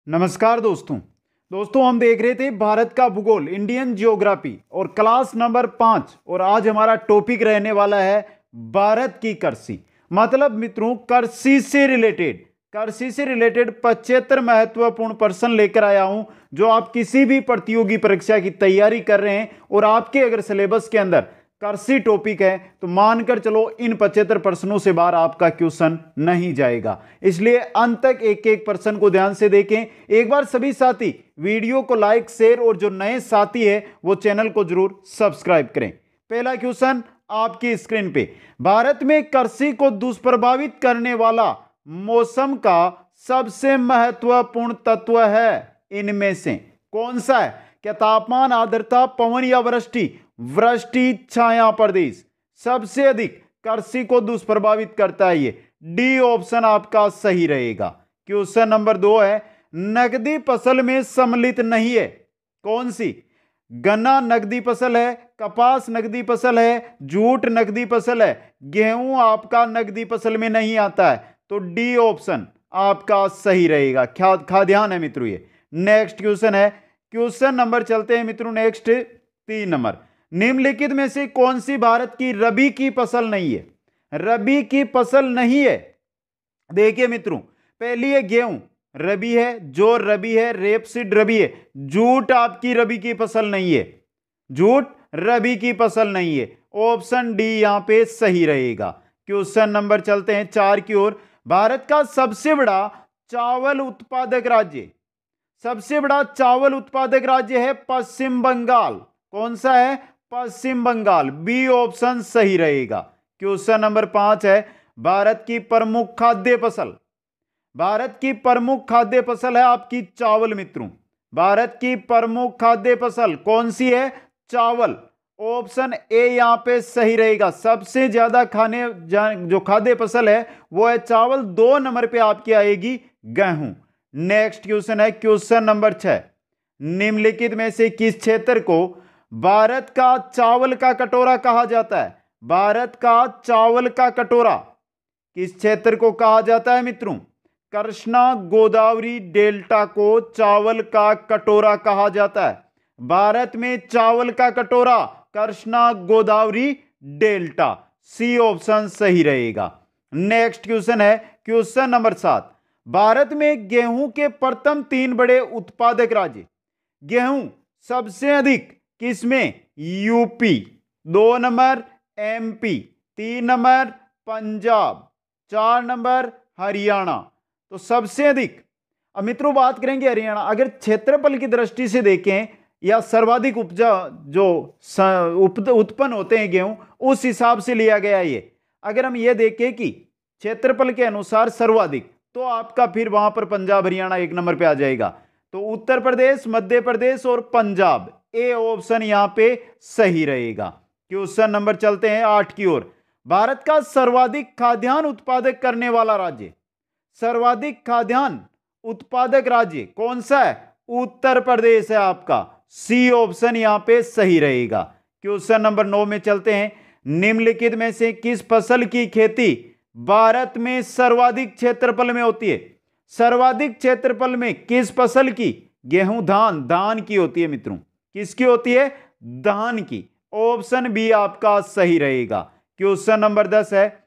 नमस्कार दोस्तों हम देख रहे थे भारत का भूगोल, इंडियन जियोग्राफी और क्लास नंबर 5। और आज हमारा टॉपिक रहने वाला है भारत की कृषि। मतलब मित्रों, कृषि से रिलेटेड 75 महत्वपूर्ण प्रश्न लेकर आया हूं, जो आप किसी भी प्रतियोगी परीक्षा की तैयारी कर रहे हैं और आपके अगर सिलेबस के अंदर कृषि टॉपिक है तो मानकर चलो इन 75 प्रश्नों से बाहर आपका क्वेश्चन नहीं जाएगा। इसलिए अंत तक एक एक प्रश्न को ध्यान से देखें। एक बार सभी साथी वीडियो को लाइक, शेयर और जो नए साथी है वो चैनल को जरूर सब्सक्राइब करें। पहला क्वेश्चन आपकी स्क्रीन पे, भारत में कृषि को दुष्प्रभावित करने वाला मौसम का सबसे महत्वपूर्ण तत्व है इनमें से कौन सा है? क्या तापमान, आर्द्रता, पवन या वृष्टि छाया प्रदेश सबसे अधिक कृषि को दुष्प्रभावित करता है? ये डी ऑप्शन आपका सही रहेगा। क्वेश्चन नंबर 2 है, नकदी फसल में सम्मिलित नहीं है कौन सी? गन्ना नकदी फसल है, कपास नकदी फसल है, जूट नकदी फसल है, गेहूं आपका नकदी फसल में नहीं आता है, तो डी ऑप्शन आपका सही रहेगा। खाद्यान्न है मित्रों ये। नेक्स्ट क्वेश्चन है, क्वेश्चन नंबर चलते हैं मित्रों नेक्स्ट 3 नंबर, निम्नलिखित में से कौन सी भारत की रबी की फसल नहीं है? रबी की फसल नहीं है, देखिए मित्रों, पहली है गेहूं, रबी है, जो रबी है, रेपसीड रबी है, जूट आपकी रबी की फसल नहीं है, जूट रबी की फसल नहीं है, ऑप्शन डी यहां पे सही रहेगा। क्वेश्चन नंबर चलते हैं 4 की ओर, भारत का सबसे बड़ा चावल उत्पादक राज्य, सबसे बड़ा चावल उत्पादक राज्य है पश्चिम बंगाल। कौन सा है? पश्चिम बंगाल, बी ऑप्शन सही रहेगा। क्वेश्चन नंबर 5 है, भारत की प्रमुख खाद्य फसल, भारत की प्रमुख खाद्य फसल है आपकी चावल मित्रों। भारत की प्रमुख खाद्य फसल कौन सी है? चावल, ऑप्शन ए यहां पे सही रहेगा। सबसे ज्यादा खाने जो खाद्य फसल है वो है चावल, 2 नंबर पे आपकी आएगी गेहूं। नेक्स्ट क्वेश्चन है क्वेश्चन नंबर 6, निम्नलिखित में से किस क्षेत्र को भारत का चावल का कटोरा कहा जाता है? भारत का चावल का कटोरा किस क्षेत्र को कहा जाता है मित्रों? कृष्णा गोदावरी डेल्टा को चावल का कटोरा कहा जाता है। भारत में चावल का कटोरा Krishna Godavari delta, C option सही रहेगा। नेक्स्ट क्वेश्चन है क्वेश्चन नंबर 7, भारत में गेहूं के प्रथम 3 बड़े उत्पादक राज्य, गेहूं सबसे अधिक किसमें? UP, 2 number MP, 3 number Punjab, 4 number Haryana. तो सबसे अधिक, अब मित्रों बात करेंगे हरियाणा, अगर क्षेत्रफल की दृष्टि से देखें या सर्वाधिक उपजा जो उत्पन्न होते हैं गेहूं, उस हिसाब से लिया गया ये। अगर हम ये देखें कि क्षेत्रफल के अनुसार सर्वाधिक, तो आपका फिर वहां पर पंजाब हरियाणा 1 नंबर पे आ जाएगा। तो उत्तर प्रदेश, मध्य प्रदेश और पंजाब, ए ऑप्शन यहां पे सही रहेगा। क्वेश्चन नंबर चलते हैं 8 की ओर, भारत का सर्वाधिक खाद्यान्न उत्पादक करने वाला राज्य, सर्वाधिक खाद्यान्न उत्पादक राज्य कौन सा है? उत्तर प्रदेश है आपका, सी ऑप्शन यहां पे सही रहेगा। क्वेश्चन नंबर 9 में चलते हैं, निम्नलिखित में से किस फसल की खेती भारत में सर्वाधिक क्षेत्रफल में होती है? सर्वाधिक क्षेत्रफल में किस फसल की? गेहूं, धान की होती है मित्रों। किसकी होती है? धान की, ऑप्शन बी आपका सही रहेगा। क्वेश्चन नंबर 10 है,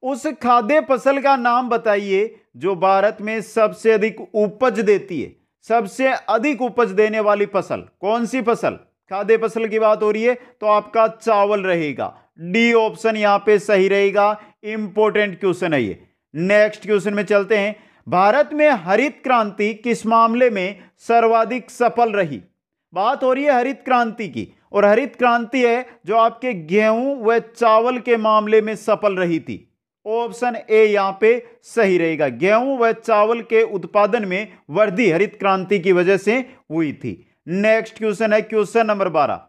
उस खाद्य फसल का नाम बताइए जो भारत में सबसे अधिक उपज देती है। सबसे अधिक उपज देने वाली फसल कौन सी फसल? खाद्य फसल की बात हो रही है तो आपका चावल रहेगा, डी ऑप्शन यहां पे सही रहेगा। इंपॉर्टेंट क्वेश्चन है ये। नेक्स्ट क्वेश्चन में चलते हैं, भारत में हरित क्रांति किस मामले में सर्वाधिक सफल रही? बात हो रही है हरित क्रांति की, और हरित क्रांति है जो आपके गेहूं व चावल के मामले में सफल रही थी। ऑप्शन ए यहां पे सही रहेगा। गेहूं व चावल के उत्पादन में वृद्धि हरित क्रांति की वजह से हुई थी। नेक्स्ट क्वेश्चन है क्वेश्चन नंबर 12,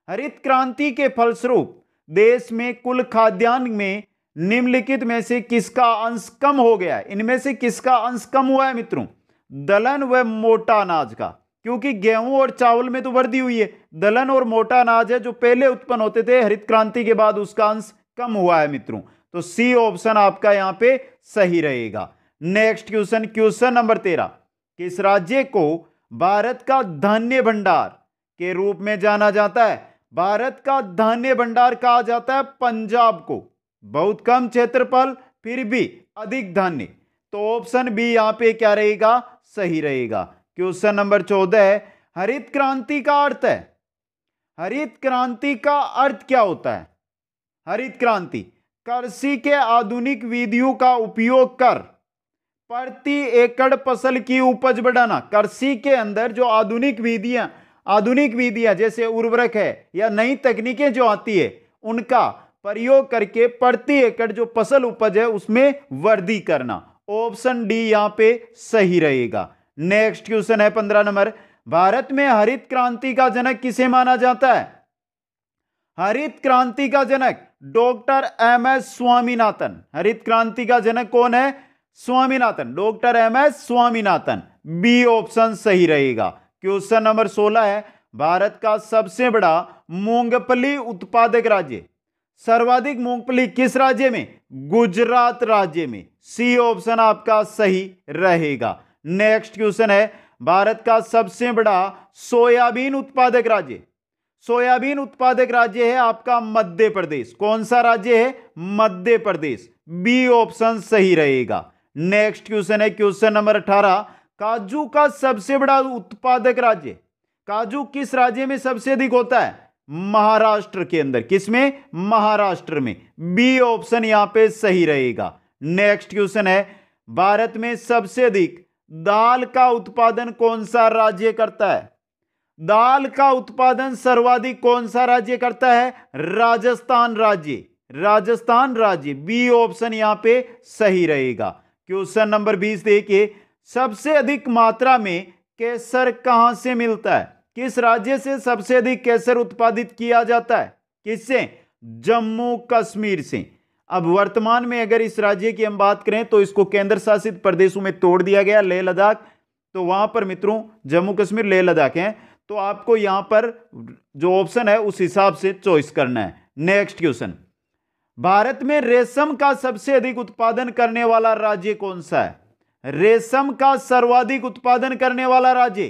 हरित क्रांति के फलस्वरूप देश में कुल खाद्यान्न में निम्नलिखित में से किसका अंश कम हो गया है? इनमें से किसका अंश कम हुआ है मित्रों? दलहन व मोटा अनाज का, क्योंकि गेहूं और चावल में तो वृद्धि हुई है, दलहन और मोटा अनाज है जो पहले उत्पन्न होते थे, हरित क्रांति के बाद उसका अंश कम हुआ है मित्रों। तो सी ऑप्शन आपका यहां पे सही रहेगा। नेक्स्ट क्वेश्चन, क्वेश्चन नंबर 13, किस राज्य को भारत का धान्य भंडार के रूप में जाना जाता है? भारत का धान्य भंडार कहा जाता है पंजाब को। बहुत कम क्षेत्रफल फिर भी अधिक धान्य। तो ऑप्शन बी यहां पे क्या रहेगा? सही रहेगा। क्वेश्चन नंबर 14 है, हरित क्रांति का अर्थ है। हरित क्रांति का अर्थ क्या होता है? हरित क्रांति कृषि के आधुनिक विधियों का उपयोग कर प्रति एकड़ फसल की उपज बढ़ाना। कृषि के अंदर जो आधुनिक विधियां जैसे उर्वरक है या नई तकनीकें जो आती है उनका प्रयोग करके प्रति एकड़ जो फसल उपज है उसमें वृद्धि करना। ऑप्शन डी यहां पे सही रहेगा। नेक्स्ट क्वेश्चन है 15 नंबर, भारत में हरित क्रांति का जनक किसे माना जाता है? हरित क्रांति का जनक डॉक्टर एम एस स्वामीनाथन। हरित क्रांति का जनक कौन है? Swaminathan, doctor M S Swaminathan. B option सही रहेगा। क्वेश्चन नंबर 16 है, भारत का सबसे बड़ा मूंगफली उत्पादक राज्य। सर्वाधिक मूंगफली किस राज्य में? गुजरात राज्य में। सी ऑप्शन आपका सही रहेगा। नेक्स्ट क्वेश्चन है, भारत का सबसे बड़ा सोयाबीन उत्पादक राज्य। सोयाबीन उत्पादक राज्य है आपका मध्य प्रदेश। कौन सा राज्य है? मध्य प्रदेश। बी ऑप्शन सही रहेगा। नेक्स्ट क्वेश्चन है क्वेश्चन नंबर 18, काजू का सबसे बड़ा उत्पादक राज्य। काजू किस राज्य में सबसे अधिक होता है? महाराष्ट्र के अंदर। किसमें? महाराष्ट्र में। बी ऑप्शन यहां पे सही रहेगा। नेक्स्ट क्वेश्चन है, भारत में सबसे अधिक दाल का उत्पादन कौन सा राज्य करता है? दाल का उत्पादन सर्वाधिक कौन सा राज्य करता है? राजस्थान राज्य। राजस्थान राज्य। बी ऑप्शन यहां पे सही रहेगा। क्वेश्चन नंबर 20 देखिए, सबसे अधिक मात्रा में केसर कहां से मिलता है? किस राज्य से सबसे अधिक केसर उत्पादित किया जाता है? किससे? जम्मू कश्मीर से। अब वर्तमान में अगर इस राज्य की हम बात करें तो इसको केंद्र शासित प्रदेशों में तोड़ दिया गया, लेह लद्दाख। तो वहां पर मित्रों जम्मू कश्मीर लेह लद्दाख है, तो आपको यहां पर जो ऑप्शन है उस हिसाब से चॉइस करना है। नेक्स्ट क्वेश्चन, भारत में रेशम का सबसे अधिक उत्पादन करने वाला राज्य कौन सा है? रेशम का सर्वाधिक उत्पादन करने वाला राज्य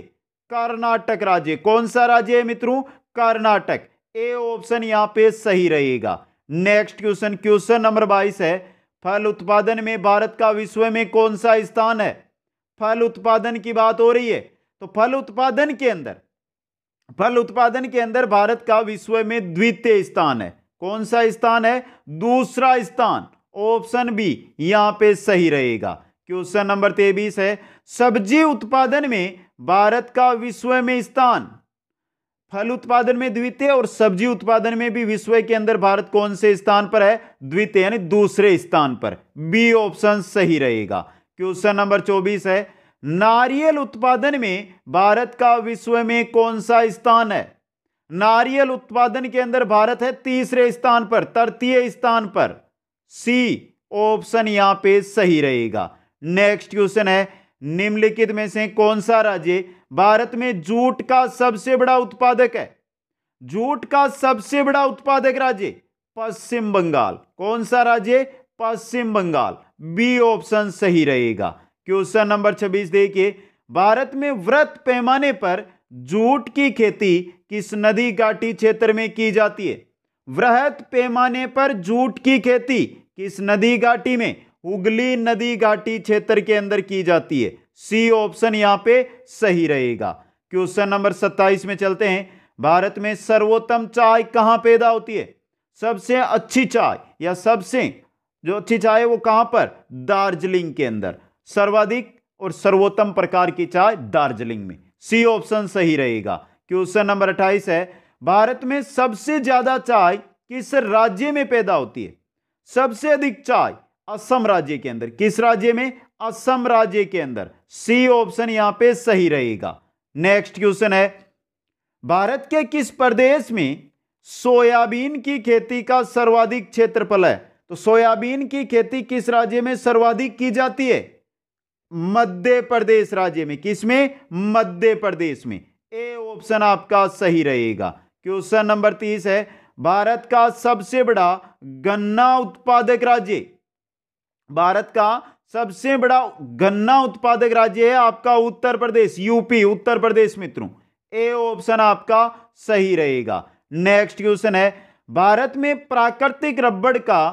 कर्नाटक राज्य। कौन सा राज्य है मित्रों? कर्नाटक। ए ऑप्शन यहां पे सही रहेगा। नेक्स्ट क्वेश्चन, क्वेश्चन नंबर 22 है, फल उत्पादन में भारत का विश्व में कौन सा स्थान है? फल उत्पादन की बात हो रही है तो फल उत्पादन के अंदर भारत का विश्व में द्वितीय स्थान है। कौन सा स्थान है? दूसरा स्थान। ऑप्शन बी यहां पे सही रहेगा। क्वेश्चन नंबर 23 है, सब्जी उत्पादन में भारत का विश्व में स्थान। फल उत्पादन में द्वितीय और सब्जी उत्पादन में भी विश्व के अंदर भारत कौन से स्थान पर है? द्वितीय यानी दूसरे स्थान पर। बी ऑप्शन सही रहेगा। क्वेश्चन नंबर 24 है, नारियल उत्पादन में भारत का विश्व में कौन सा स्थान है? नारियल उत्पादन के अंदर भारत है तीसरे स्थान पर, तृतीय स्थान पर। सी ऑप्शन यहां पे सही रहेगा। नेक्स्ट क्वेश्चन है, निम्नलिखित में से कौन सा राज्य भारत में जूट का सबसे बड़ा उत्पादक है? जूट का सबसे बड़ा उत्पादक राज्य पश्चिम बंगाल। कौन सा राज्य? पश्चिम बंगाल। बी ऑप्शन सही रहेगा। क्वेश्चन नंबर 26 देखिए, भारत में वृहत पैमाने पर जूट की खेती किस नदी घाटी क्षेत्र में की जाती है? वृहत पैमाने पर जूट की खेती किस नदी घाटी में? हुगली नदी घाटी क्षेत्र के अंदर की जाती है। सी ऑप्शन यहां पे सही रहेगा। क्वेश्चन नंबर 27 में चलते हैं, भारत में सर्वोत्तम चाय कहां पैदा होती है? सबसे अच्छी चाय या सबसे जो अच्छी चाय है वो कहां पर? दार्जिलिंग के अंदर। सर्वाधिक और सर्वोत्तम प्रकार की चाय दार्जिलिंग में। सी ऑप्शन सही रहेगा। क्वेश्चन नंबर 28 है, भारत में सबसे ज्यादा चाय किस राज्य में पैदा होती है? सबसे अधिक चाय असम राज्य के अंदर। किस राज्य में? असम राज्य के अंदर। सी ऑप्शन यहां पे सही रहेगा। नेक्स्ट क्वेश्चन है, भारत के किस प्रदेश में सोयाबीन की खेती का सर्वाधिक क्षेत्रफल है? तो सोयाबीन की खेती किस राज्य में सर्वाधिक की जाती है? मध्य प्रदेश राज्य में। किसमें? मध्य प्रदेश में। ए ऑप्शन आपका सही रहेगा। क्वेश्चन नंबर 30 है, भारत का सबसे बड़ा गन्ना उत्पादक राज्य। भारत का सबसे बड़ा गन्ना उत्पादक राज्य है आपका उत्तर प्रदेश, यूपी, उत्तर प्रदेश मित्रों। ए ऑप्शन आपका सही रहेगा। नेक्स्ट क्वेश्चन है, भारत में प्राकृतिक रबड़ का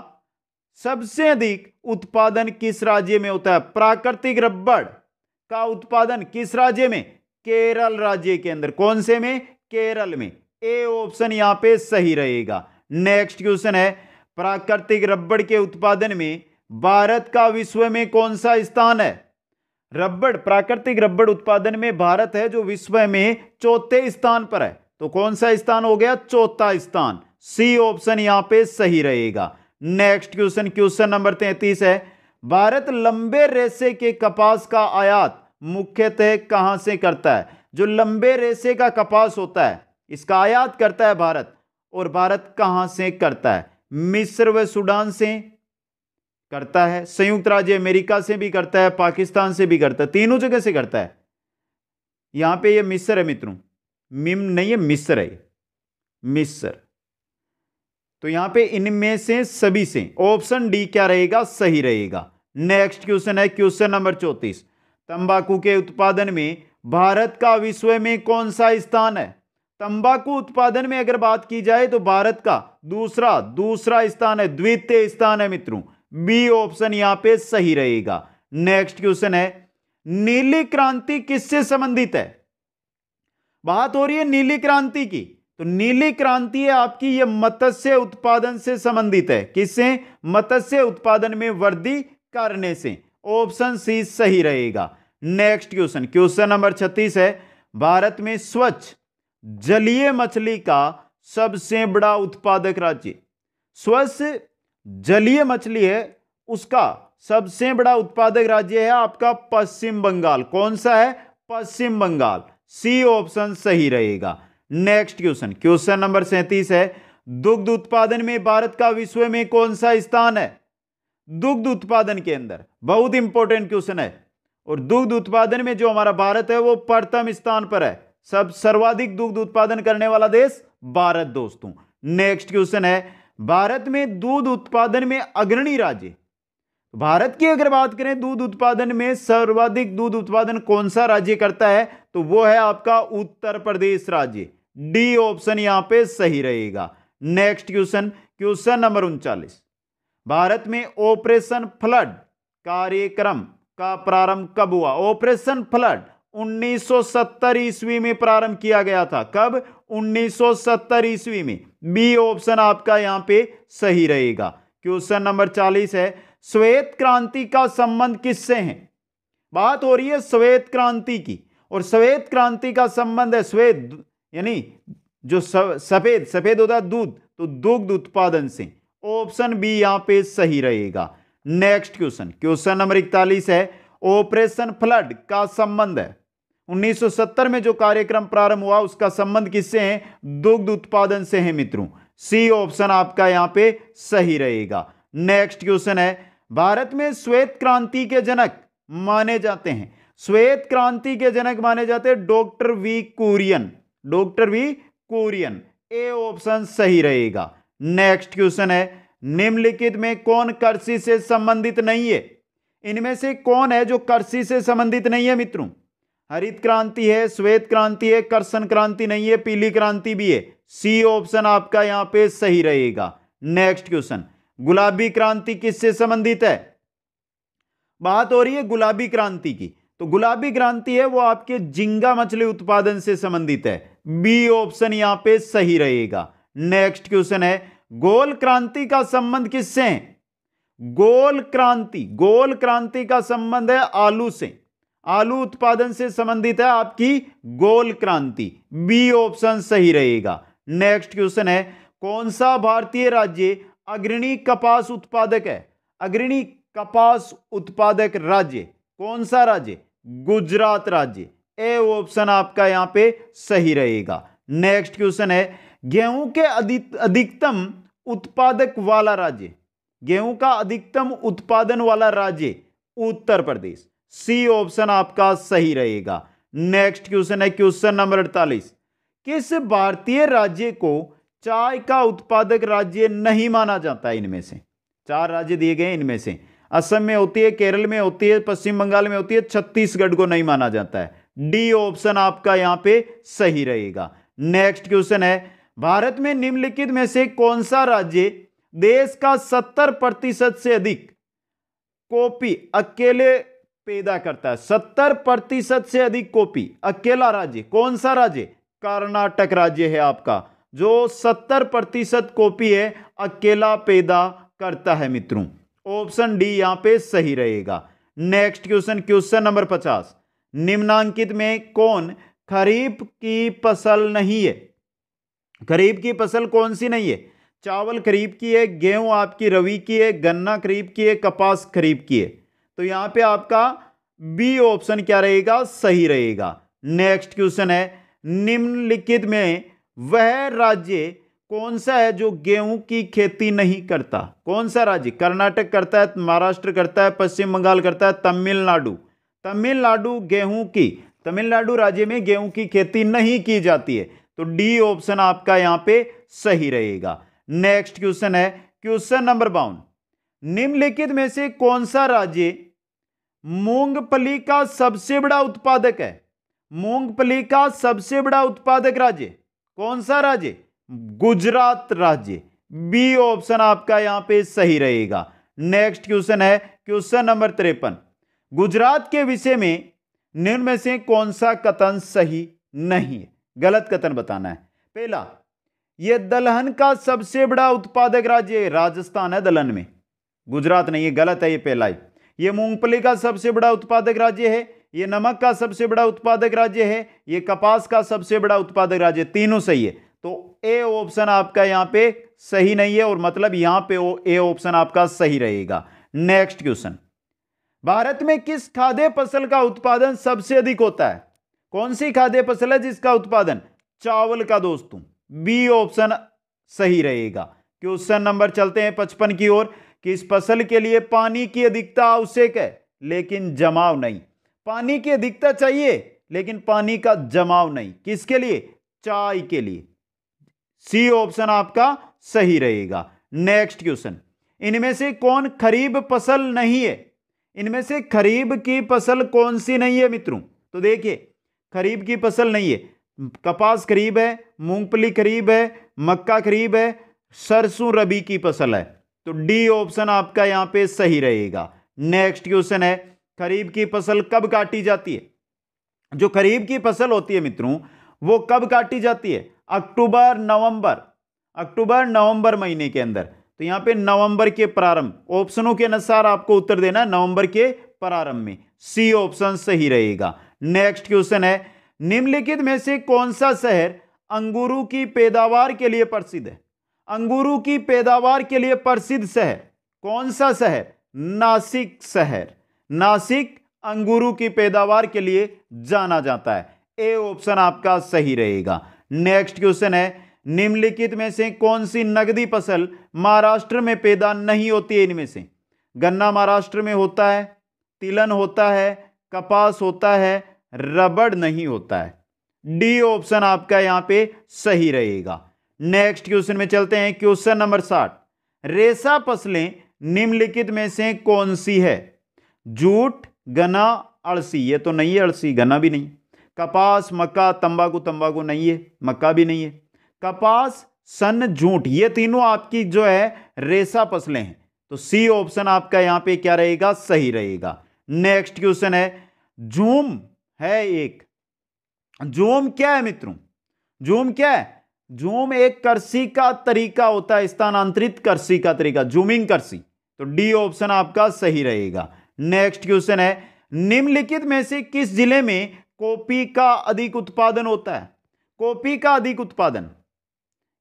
सबसे अधिक उत्पादन किस राज्य में होता है? प्राकृतिक रबड़ का उत्पादन किस राज्य में? केरल राज्य के अंदर। कौन से में? केरल में। ए ऑप्शन यहां पे सही रहेगा। नेक्स्ट क्वेश्चन है, प्राकृतिक रबड़ के उत्पादन में भारत का विश्व में कौन सा स्थान है? रबड़, प्राकृतिक रबड़ उत्पादन में भारत है जो विश्व में चौथे स्थान पर है। तो कौन सा स्थान हो गया? चौथा स्थान। सी ऑप्शन यहां पे सही रहेगा। नेक्स्ट क्वेश्चन, क्वेश्चन नंबर 33 है, भारत लंबे रेशे के कपास का आयात मुख्यतः कहां से करता है? जो लंबे रेशे का कपास होता है इसका आयात करता है भारत, और भारत कहां से करता है? मिस्र व सूडान से करता है, संयुक्त राज्य अमेरिका से भी करता है, पाकिस्तान से भी करता है, तीनों जगह से करता है। यहां पे ये मिस्र है मित्रों, मिम नहीं है, मिस्र है, मिस्र। तो यहां पे इनमें से सभी से ऑप्शन डी क्या रहेगा? सही रहेगा। नेक्स्ट क्वेश्चन है क्वेश्चन नंबर 34, तंबाकू के उत्पादन में भारत का विश्व में कौन सा स्थान है? तंबाकू उत्पादन में अगर बात की जाए तो भारत का दूसरा स्थान है, द्वितीय स्थान है मित्रों। बी ऑप्शन यहां पे सही रहेगा। नेक्स्ट क्वेश्चन है, नीली क्रांति किससे संबंधित है? बात हो रही है नीली क्रांति की, तो नीली क्रांति है आपकी ये मत्स्य उत्पादन से संबंधित है। किससे? मत्स्य उत्पादन में वृद्धि करने से। ऑप्शन सी सही रहेगा। नेक्स्ट क्वेश्चन, क्वेश्चन नंबर 36 है, भारत में स्वच्छ जलीय मछली का सबसे बड़ा उत्पादक राज्य। स्वच्छ जलीय मछली है उसका सबसे बड़ा उत्पादक राज्य है आपका पश्चिम बंगाल। कौन सा है? पश्चिम बंगाल। सी ऑप्शन सही रहेगा। नेक्स्ट क्वेश्चन, क्वेश्चन नंबर 37 है, दुग्ध उत्पादन में भारत का विश्व में कौन सा स्थान है? दुग्ध उत्पादन के अंदर बहुत इंपॉर्टेंट क्वेश्चन है, और दुग्ध उत्पादन में जो हमारा भारत है वो प्रथम स्थान पर है। सर्वाधिक दुग्ध उत्पादन करने वाला देश भारत दोस्तों। नेक्स्ट क्वेश्चन है, भारत में दूध उत्पादन में अग्रणी राज्य। भारत की अगर बात करें दूध उत्पादन में सर्वाधिक दूध उत्पादन कौन सा राज्य करता है? तो वो है आपका उत्तर प्रदेश राज्य। डी ऑप्शन यहां पे सही रहेगा। Next question, question number 39, Bharat में ऑपरेशन फ्लड कार्यक्रम का प्रारंभ कब हुआ? ऑपरेशन फ्लड 1970 ईस्वी में प्रारंभ किया गया था। कब? 1970 ईस्वी में। बी ऑप्शन आपका यहां पे सही रहेगा। क्वेश्चन नंबर 40 है, श्वेत क्रांति का संबंध किससे है? बात हो रही है श्वेत क्रांति की, और श्वेत क्रांति का संबंध है श्वेत यानी जो सफेद होता है दूध, तो दुग्ध उत्पादन से। ऑप्शन बी यहां पे सही रहेगा। नेक्स्ट क्वेश्चन, क्वेश्चन नंबर 41 है, ऑपरेशन फ्लड का संबंध है 1970 में जो कार्यक्रम प्रारंभ हुआ उसका संबंध किससे है? दुग्ध उत्पादन से है मित्रों। सी ऑप्शन आपका यहां पे सही रहेगा। नेक्स्ट क्वेश्चन है, भारत में श्वेत क्रांति के जनक माने जाते हैं, श्वेत क्रांति के जनक माने जाते हैं doctor V Kurien. Doctor V Kurien. A option सही रहेगा। नेक्स्ट क्वेश्चन है, निम्नलिखित में कौन कृषि से संबंधित नहीं है? इनमें से कौन है जो कृषि से संबंधित नहीं है मित्रों? हरित क्रांति है, श्वेत क्रांति है, कर्षण क्रांति नहीं है, पीली क्रांति भी है। सी ऑप्शन आपका यहां पे सही रहेगा। नेक्स्ट क्वेश्चन, गुलाबी क्रांति किससे संबंधित है? बात हो रही है गुलाबी क्रांति की, तो गुलाबी क्रांति है वो आपके झींगा मछली उत्पादन से संबंधित है। बी ऑप्शन यहां पे सही रहेगा। नेक्स्ट क्वेश्चन है, गोल क्रांति का संबंध किससे है? गोल क्रांति का संबंध है आलू से। आलू उत्पादन से संबंधित है आपकी गोल क्रांति। बी ऑप्शन सही रहेगा। नेक्स्ट क्वेश्चन है, कौन सा भारतीय राज्य अग्रणी कपास उत्पादक है? अग्रणी कपास उत्पादक राज्य कौन सा राज्य? गुजरात राज्य। ए ऑप्शन आपका यहां पे सही रहेगा। नेक्स्ट क्वेश्चन है, गेहूं के अधिकतम उत्पादक वाला राज्य। गेहूं का अधिकतम उत्पादन वाला राज्य उत्तर प्रदेश। सी ऑप्शन आपका सही रहेगा। नेक्स्ट क्वेश्चन है क्वेश्चन नंबर 48, किस भारतीय राज्य को चाय का उत्पादक राज्य नहीं माना जाता? इनमें से 4 राज्य दिए गए, इनमें से असम में होती है, केरल में होती है, पश्चिम बंगाल में होती है, छत्तीसगढ़ को नहीं माना जाता है। डी ऑप्शन आपका यहां पे सही रहेगा। नेक्स्ट क्वेश्चन है, भारत में निम्नलिखित में से कौन सा राज्य देश का 70% से अधिक कॉफी अकेले पैदा करता है? 70% से अधिक कॉफी अकेला राज्य कौन सा राज्य? कर्नाटक राज्य है आपका, जो 70% कॉफी है अकेला पैदा करता है मित्रों। ऑप्शन डी यहां पे सही रहेगा। नेक्स्ट क्वेश्चन, क्वेश्चन नंबर 50, निम्नांकित में कौन खरीफ की फसल नहीं है? खरीफ की फसल कौन सी नहीं है? चावल खरीफ की है, गेहूं आपकी रबी की है, गन्ना खरीफ की है, कपास खरीफ की है। तो यहां पे आपका बी ऑप्शन क्या रहेगा? सही रहेगा। नेक्स्ट क्वेश्चन है, निम्नलिखित में वह राज्य कौन सा है जो गेहूं की खेती नहीं करता? कौन सा राज्य? कर्नाटक करता है, महाराष्ट्र करता है, पश्चिम बंगाल करता है, तमिलनाडु। तमिलनाडु गेहूं की, तमिलनाडु राज्य में गेहूं की खेती नहीं की जाती है। तो डी ऑप्शन आपका यहां पे सही रहेगा। नेक्स्ट क्वेश्चन है, क्वेश्चन नंबर 52, निम्नलिखित में से कौन सा राज्य मूंगफली का सबसे बड़ा उत्पादक है? मूंगफली का सबसे बड़ा उत्पादक राज्य कौन सा राज्य? गुजरात राज्य। बी ऑप्शन आपका यहां पे सही रहेगा। नेक्स्ट क्वेश्चन है, क्वेश्चन नंबर 53, गुजरात के विषय में निम्न में से कौन सा कथन सही नहीं है? गलत कथन बताना है। पहला, यह दलहन का सबसे बड़ा उत्पादक राज्य है, राजस्थान है दलहन में, गुजरात नहीं है, गलत है ये पहला ही। ये मूंगफली का सबसे बड़ा उत्पादक राज्य है, ये नमक का सबसे बड़ा उत्पादक राज्य है, ये कपास का सबसे बड़ा उत्पादक राज्य, तीनों सही है। तो ए ऑप्शन आपका यहां पे सही नहीं है, और मतलब यहां पे ए ऑप्शन आपका सही रहेगा। नेक्स्ट क्वेश्चन, भारत में किस खाद्य फसल का उत्पादन सबसे अधिक होता है? कौन सी खाद्य फसल है जिसका उत्पादन? चावल का दोस्तों। बी ऑप्शन सही रहेगा। क्वेश्चन नंबर चलते हैं 55 की ओर, किस फसल के लिए पानी की अधिकता आवश्यक है लेकिन जमाव नहीं? पानी की अधिकता चाहिए लेकिन पानी का जमाव नहीं, किसके लिए? चाय के लिए। सी ऑप्शन आपका सही रहेगा। नेक्स्ट क्वेश्चन, इनमें से कौन खरीफ फसल नहीं है? इनमें से खरीफ की फसल कौन सी नहीं है मित्रों? तो देखिए, खरीफ की फसल नहीं है, कपास खरीफ है, मूंगफली खरीफ है, मक्का खरीफ है, सरसों रबी की फसल है। तो डी ऑप्शन आपका यहां पे सही रहेगा। नेक्स्ट क्वेश्चन है, खरीफ की फसल कब काटी जाती है? जो खरीफ की फसल होती है मित्रों, वो कब काटी जाती है? अक्टूबर नवंबर, अक्टूबर नवंबर महीने के अंदर। तो यहां पे नवंबर के प्रारंभ, ऑप्शनों के अनुसार आपको उत्तर देना है, नवंबर के प्रारंभ में। सी ऑप्शन सही रहेगा। नेक्स्ट क्वेश्चन है, निम्नलिखित में से कौन सा शहर अंगूरों की पैदावार के लिए प्रसिद्ध है? अंगूरों की पैदावार के लिए प्रसिद्ध शहर कौन सा शहर? नासिक शहर। नासिक अंगूरों की पैदावार के लिए जाना जाता है। ए ऑप्शन आपका सही रहेगा। नेक्स्ट क्वेश्चन है, निम्नलिखित में से कौन सी नकदी फसल महाराष्ट्र में पैदा नहीं होती है? इनमें से गन्ना महाराष्ट्र में होता है, तिलहन होता है, कपास होता है, रबड़ नहीं होता है। डी ऑप्शन आपका यहां पे सही रहेगा। नेक्स्ट क्वेश्चन में चलते हैं, क्वेश्चन नंबर 60, रेशा फसलें निम्नलिखित में से कौन सी है? जूट, गन्ना, अड़सी। ये तो नहीं है, अड़सी, गन्ना भी नहीं। कपास, मक्का, तंबाकू, तंबाकू नहीं है, मक्का भी नहीं है। कपास, सन, जूट, ये तीनों आपकी जो है रेशा फसलें हैं। तो सी ऑप्शन आपका यहां पे क्या रहेगा? सही रहेगा। नेक्स्ट क्वेश्चन है, झूम है एक, झूम क्या है मित्रों? झूम क्या है? झूम एक कृषि का तरीका होता है, स्थानांतरित कृषि का तरीका, झूमिंग कृषि। तो डी ऑप्शन आपका सही रहेगा। नेक्स्ट क्वेश्चन है, निम्नलिखित में से किस जिले में कॉफी का अधिक उत्पादन होता है? कॉफी का अधिक उत्पादन,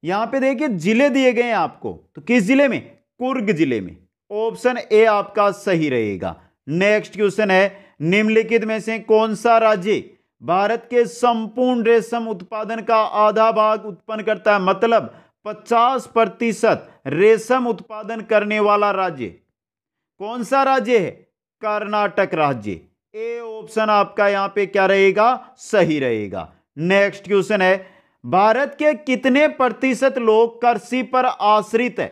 यहां पे देखिए जिले दिए गए हैं आपको, तो किस जिले में? कुर्ग जिले में। ऑप्शन ए आपका सही रहेगा। नेक्स्ट क्वेश्चन है, निम्नलिखित में से कौन सा राज्य भारत के संपूर्ण रेशम उत्पादन का आधा भाग उत्पन्न करता है? मतलब 50% रेशम उत्पादन करने वाला राज्य कौन सा राज्य है? कर्नाटक राज्य। ए ऑप्शन आपका यहां पे क्या रहेगा? सही रहेगा। नेक्स्ट क्वेश्चन है, भारत के कितने प्रतिशत लोग कृषि पर आश्रित है?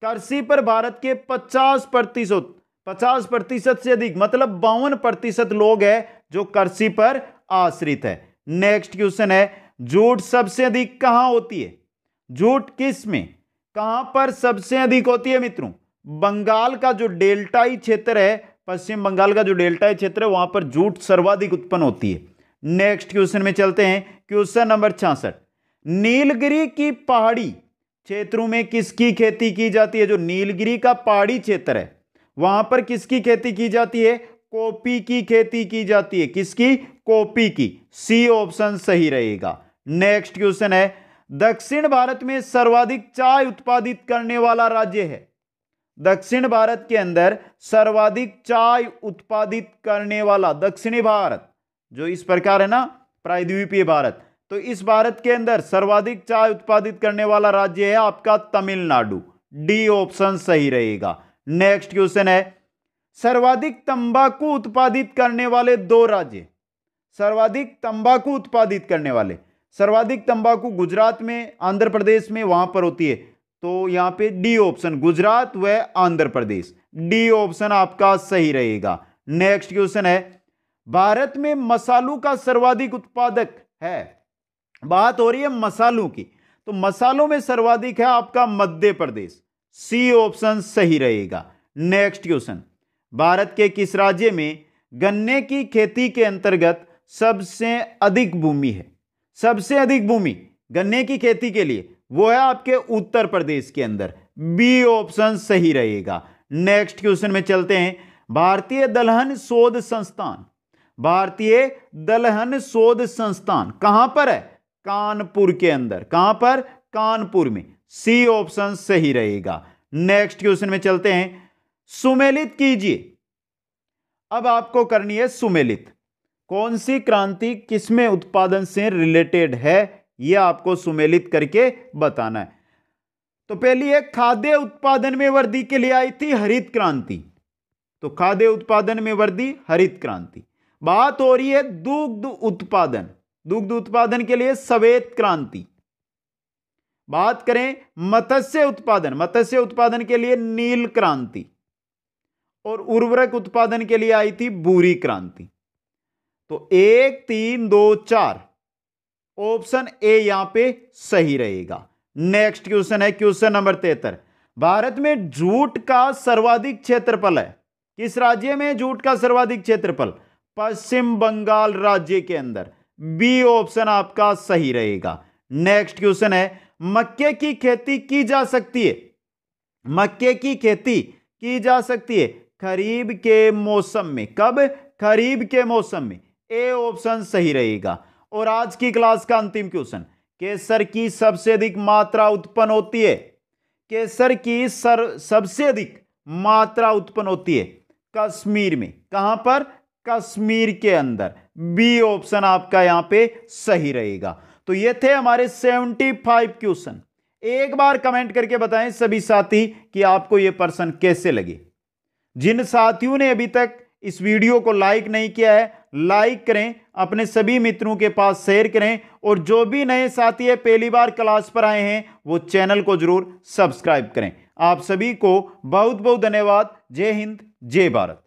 कृषि पर भारत के 50% 50% से अधिक मतलब 52% लोग हैं जो कृषि पर आश्रित है। नेक्स्ट क्वेश्चन है, जूट सबसे अधिक कहां होती है? जूट किस में, कहां पर सबसे अधिक होती है मित्रों? बंगाल का जो डेल्टाई क्षेत्र है, पश्चिम बंगाल का जो डेल्टाई क्षेत्र है, वहां पर जूट सर्वाधिक उत्पन्न होती है। नेक्स्ट क्वेश्चन में चलते हैं, क्वेश्चन नंबर 66। नीलगिरी की पहाड़ी क्षेत्रों में किसकी खेती की जाती है? जो नीलगिरी का पहाड़ी क्षेत्र है वहां पर किसकी खेती की जाती है? कॉफी की खेती की जाती है। किसकी? कॉफी की। सी ऑप्शन सही रहेगा। नेक्स्ट क्वेश्चन है, दक्षिण भारत में सर्वाधिक चाय उत्पादित करने वाला राज्य है? दक्षिण भारत के अंदर सर्वाधिक चाय उत्पादित करने वाला, दक्षिणी भारत जो इस प्रकार है ना, प्रायद्वीपीय भारत, तो इस भारत के अंदर सर्वाधिक चाय उत्पादित करने वाला राज्य है आपका तमिलनाडु। डी ऑप्शन सही रहेगा। नेक्स्ट क्वेश्चन है, सर्वाधिक तंबाकू उत्पादित करने वाले दो राज्य। सर्वाधिक तंबाकू उत्पादित करने वाले, सर्वाधिक तंबाकू गुजरात में, आंध्र प्रदेश में वहां पर होती है, तो यहां पे डी ऑप्शन, गुजरात व आंध्र प्रदेश। डी ऑप्शन आपका सही रहेगा। नेक्स्ट क्वेश्चन है, भारत में मसालों का सर्वाधिक उत्पादक है? बात हो रही है मसालों की, तो मसालों में सर्वाधिक है आपका मध्य प्रदेश। सी ऑप्शन सही रहेगा। नेक्स्ट क्वेश्चन, भारत के किस राज्य में गन्ने की खेती के अंतर्गत सबसे अधिक भूमि है? सबसे अधिक भूमि गन्ने की खेती के लिए वो है आपके उत्तर प्रदेश के अंदर। बी ऑप्शन सही रहेगा। नेक्स्ट क्वेश्चन में चलते हैं, भारतीय दलहन शोध संस्थान, भारतीय दलहन शोध संस्थान कहां पर है? कानपुर के अंदर। कहां पर? कानपुर में। सी ऑप्शन सही रहेगा। नेक्स्ट क्वेश्चन में चलते हैं, सुमेलित कीजिए। अब आपको करनी है सुमेलित। कौन सी क्रांति किसमें उत्पादन से रिलेटेड है, यह आपको सुमेलित करके बताना है। तो पहली है, खाद्य उत्पादन में वृद्धि के लिए आई थी हरित क्रांति, तो खाद्य उत्पादन में वृद्धि हरित क्रांति। बात हो रही है दुग्ध उत्पादन, दुग्ध उत्पादन के लिए श्वेत क्रांति। बात करें मत्स्य उत्पादन, मत्स्य उत्पादन के लिए नील क्रांति, और उर्वरक उत्पादन के लिए आई थी भूरी क्रांति। तो 1 3 2 4 ऑप्शन ए यहां पे सही रहेगा। नेक्स्ट क्वेश्चन है क्वेश्चन नंबर 73। भारत में जूट का सर्वाधिक क्षेत्रफल है? किस राज्य में जूट का सर्वाधिक क्षेत्रफल? पश्चिम बंगाल राज्य के अंदर। बी ऑप्शन आपका सही रहेगा। नेक्स्ट क्वेश्चन है, मक्के की खेती की जा सकती है? मक्के की खेती की जा सकती है खरीफ के मौसम में। कब? खरीफ के मौसम में। ए ऑप्शन सही रहेगा। और आज की क्लास का अंतिम क्वेश्चन, केसर की सबसे अधिक मात्रा उत्पन्न होती है? केसर की सबसे अधिक मात्रा उत्पन्न होती है कश्मीर में। कहां पर? कश्मीर के अंदर। बी ऑप्शन आपका यहां पे सही रहेगा। तो ये थे हमारे 75 क्वेश्चन। एक बार कमेंट करके बताएं सभी साथी कि आपको ये प्रश्न कैसे लगे। जिन साथियों ने अभी तक इस वीडियो को लाइक नहीं किया है, लाइक करें, अपने सभी मित्रों के पास शेयर करें, और जो भी नए साथी है पहली बार क्लास पर आए हैं वो चैनल को जरूर सब्सक्राइब करें। आप सभी को बहुत बहुत धन्यवाद। जय हिंद, जय भारत।